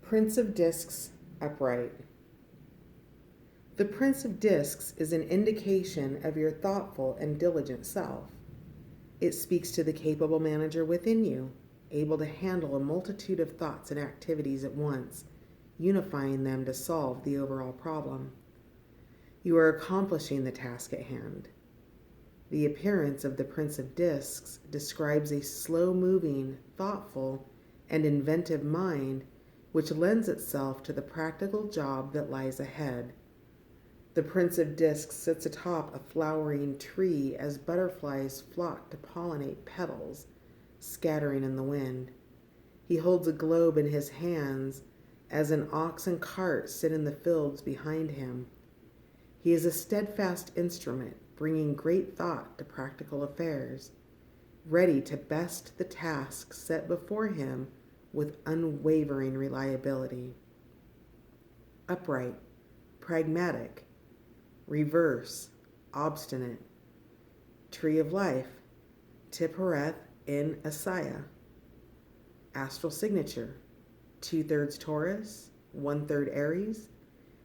Prince of Discs, upright. The Prince of Discs is an indication of your thoughtful and diligent self. It speaks to the capable manager within you, able to handle a multitude of thoughts and activities at once, unifying them to solve the overall problem. You are accomplishing the task at hand. The appearance of the Prince of Discs describes a slow-moving, thoughtful, and inventive mind which lends itself to the practical job that lies ahead. The Prince of Discs sits atop a flowering tree as butterflies flock to pollinate petals, scattering in the wind. He holds a globe in his hands as an ox and cart sit in the fields behind him. He is a steadfast instrument, bringing great thought to practical affairs, ready to best the tasks set before him with unwavering reliability. Upright, pragmatic, reverse, obstinate. Tree of life, Tiphareth in Asaya. Astral signature, 2/3 Taurus, 1/3 Aries,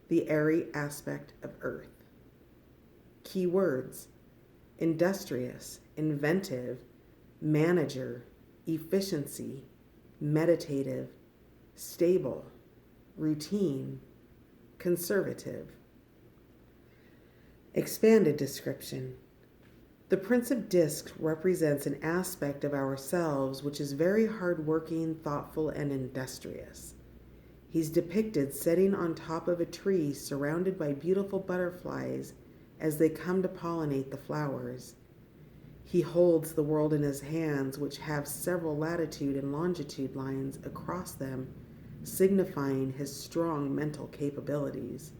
the airy aspect of Earth. Key words: industrious, inventive, manager, efficiency, meditative, stable, routine, conservative. Expanded description. The Prince of Discs represents an aspect of ourselves which is very hardworking, thoughtful, and industrious. He's depicted sitting on top of a tree surrounded by beautiful butterflies as they come to pollinate the flowers. He holds the world in his hands, which have several latitude and longitude lines across them, signifying his strong mental capabilities.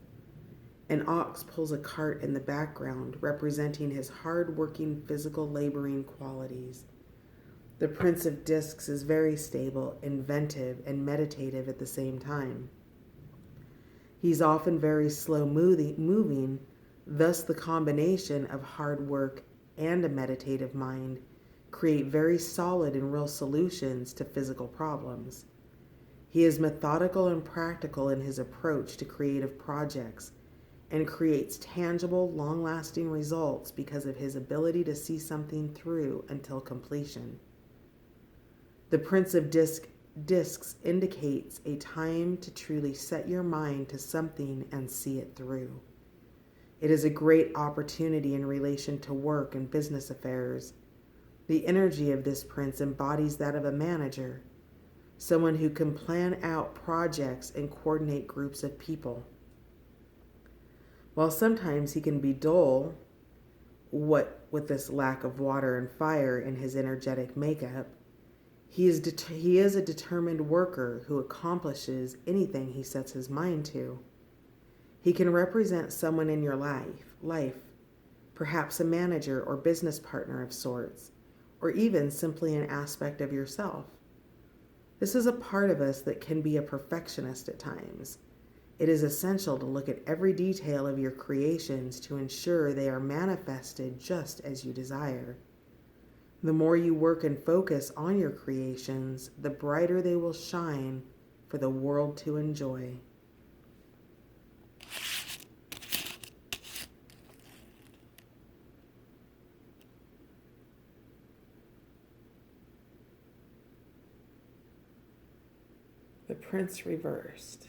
An ox pulls a cart in the background, representing his hard-working, physical laboring qualities. The Prince of Discs is very stable, inventive, and meditative at the same time. He's often very slow moving, thus the combination of hard work and a meditative mind create very solid and real solutions to physical problems. He is methodical and practical in his approach to creative projects and creates tangible, long-lasting results because of his ability to see something through until completion. The Prince of Discs indicates a time to truly set your mind to something and see it through. It is a great opportunity in relation to work and business affairs. The energy of this prince embodies that of a manager, someone who can plan out projects and coordinate groups of people. While sometimes he can be dull, what with this lack of water and fire in his energetic makeup, he is a determined worker who accomplishes anything he sets his mind to. He can represent someone in your life, perhaps a manager or business partner of sorts, or even simply an aspect of yourself. This is a part of us that can be a perfectionist at times. It is essential to look at every detail of your creations to ensure they are manifested just as you desire. The more you work and focus on your creations, the brighter they will shine for the world to enjoy. The Prince reversed.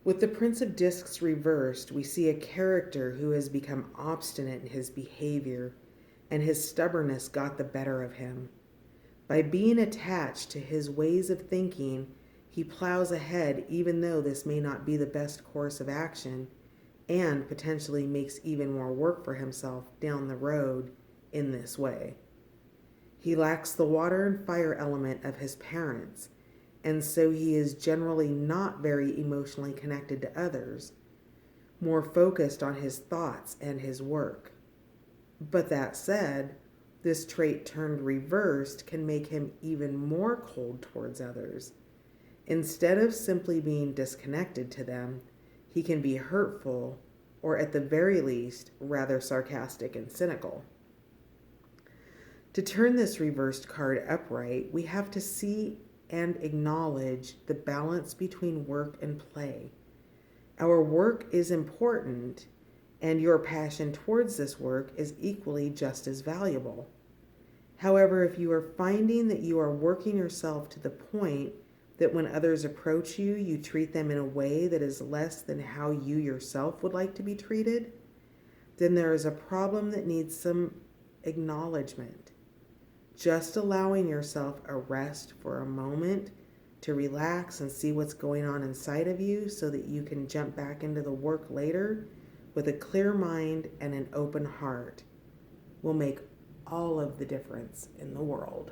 With the Prince of Discs reversed, we see a character who has become obstinate in his behavior, and his stubbornness got the better of him. By being attached to his ways of thinking, he plows ahead even though this may not be the best course of action, and potentially makes even more work for himself down the road in this way. He lacks the water and fire element of his parents, and so he is generally not very emotionally connected to others, more focused on his thoughts and his work. But that said, this trait turned reversed can make him even more cold towards others. Instead of simply being disconnected to them, he can be hurtful, or at the very least, rather sarcastic and cynical. To turn this reversed card upright, we have to see and acknowledge the balance between work and play. Our work is important, and your passion towards this work is equally just as valuable. However, if you are finding that you are working yourself to the point that when others approach you, you treat them in a way that is less than how you yourself would like to be treated, then there is a problem that needs some acknowledgement. Just allowing yourself a rest for a moment to relax and see what's going on inside of you so that you can jump back into the work later with a clear mind and an open heart will make all of the difference in the world.